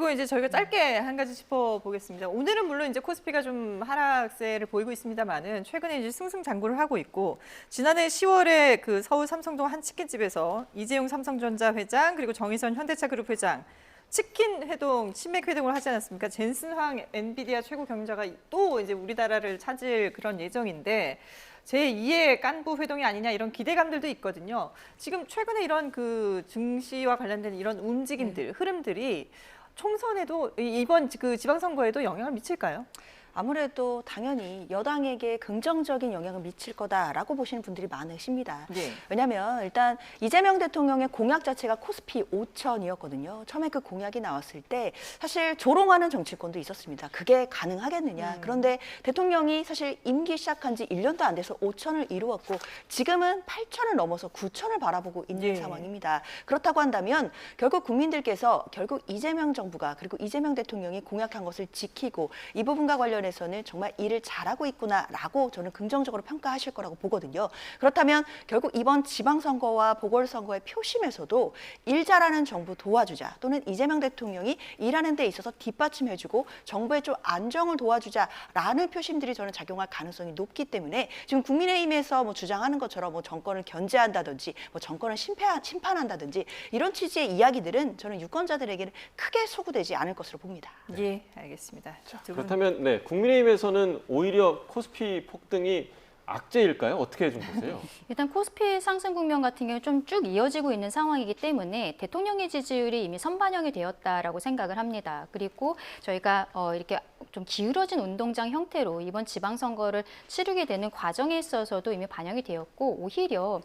그리고 이제 저희가 짧게 한 가지 짚어보겠습니다. 오늘은 물론 이제 코스피가 좀 하락세를 보이고 있습니다만은 최근에 이제 승승장구를 하고 있고 지난해 10월에 그 서울 삼성동 한 치킨집에서 이재용 삼성전자 회장 그리고 정의선 현대차그룹 회장 치킨 회동, 치맥 회동을 하지 않았습니까? 젠슨 황 엔비디아 최고 경영자가 또 이제 우리나라를 찾을 그런 예정인데 제2의 깐부 회동이 아니냐 이런 기대감들도 있거든요. 지금 최근에 이런 그 증시와 관련된 이런 움직임들, 흐름들이 총선에도 이번 그 지방선거에도 영향을 미칠까요? 아무래도 당연히 여당에게 긍정적인 영향을 미칠 거다라고 보시는 분들이 많으십니다. 네. 왜냐하면 일단 이재명 대통령의 공약 자체가 코스피 5천이었거든요. 처음에 그 공약이 나왔을 때 사실 조롱하는 정치권도 있었습니다. 그게 가능하겠느냐. 그런데 대통령이 사실 임기 시작한 지 1년도 안 돼서 5천을 이루었고 지금은 8천을 넘어서 9천을 바라보고 있는 네. 상황입니다. 그렇다고 한다면 결국 국민들께서 결국 이재명 정부가 그리고 이재명 대통령이 공약한 것을 지키고 이 부분과 관련해서는 정말 일을 잘하고 있구나라고 저는 긍정적으로 평가하실 거라고 보거든요. 그렇다면 결국 이번 지방선거와 보궐선거의 표심에서도 일 잘하는 정부 도와주자 또는 이재명 대통령이 일하는 데 있어서 뒷받침해주고 정부의 좀 안정을 도와주자라는 표심들이 저는 작용할 가능성이 높기 때문에 지금 국민의힘에서 뭐 주장하는 것처럼 뭐 정권을 견제한다든지 뭐 정권을 심판한다든지 이런 취지의 이야기들은 저는 유권자들에게는 크게 소구되지 않을 것으로 봅니다. 예, 알겠습니다. 자, 두 분. 그렇다면 네, 국민의힘에서는 오히려 코스피 폭등이 악재일까요? 어떻게 좀 보세요? 일단 코스피 상승 국면 같은 경우 좀 쭉 이어지고 있는 상황이기 때문에 대통령의 지지율이 이미 선반영이 되었다라고 생각을 합니다. 그리고 저희가 이렇게 좀 기울어진 운동장 형태로 이번 지방선거를 치르게 되는 과정에 있어서도 이미 반영이 되었고 오히려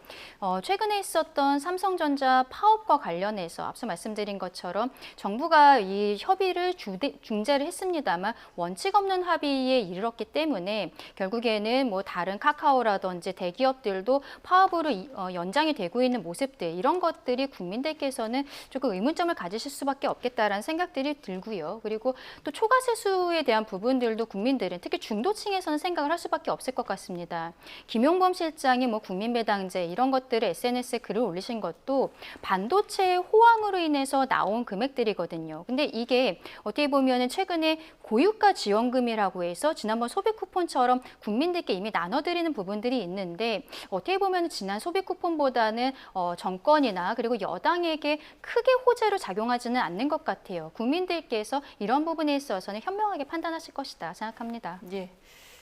최근에 있었던 삼성전자 파업과 관련해서 앞서 말씀드린 것처럼 정부가 이 협의를 중재를 했습니다만 원칙 없는 합의에 이르렀기 때문에 결국에는 뭐 다른 카카오라든지 대기업들도 파업으로 연장이 되고 있는 모습들 이런 것들이 국민들께서는 조금 의문점을 가지실 수밖에 없겠다라는 생각들이 들고요. 그리고 또 초과 세수에 대한 부분들도 국민들은 특히 중도층에서는 생각을 할 수밖에 없을 것 같습니다. 김용범 실장이 뭐 국민배당제 이런 것들을 SNS에 글을 올리신 것도 반도체 호황으로 인해서 나온 금액들이거든요. 근데 이게 어떻게 보면은 최근에 고유가 지원금이라고 해서 지난번 소비 쿠폰처럼 국민들께 이미 나눠드리는 부분들이 있는데 어떻게 보면 지난 소비 쿠폰보다는 정권이나 그리고 여당에게 크게 호재로 작용하지는 않는 것 같아요. 국민들께서 이런 부분에 있어서는 현명하게 판단하실 것이다 생각합니다. 예.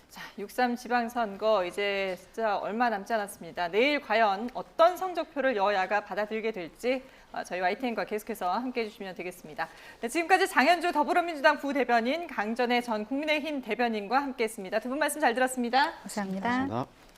자, 6.3 지방선거 이제 진짜 얼마 남지 않았습니다. 내일 과연 어떤 성적표를 여야가 받아들이게 될지 저희 YTN과 계속해서 함께해 주시면 되겠습니다. 네, 지금까지 장현주 더불어민주당 부대변인, 강전의 전 국민의힘 대변인과 함께했습니다. 두 분 말씀 잘 들었습니다. 감사합니다. 감사합니다.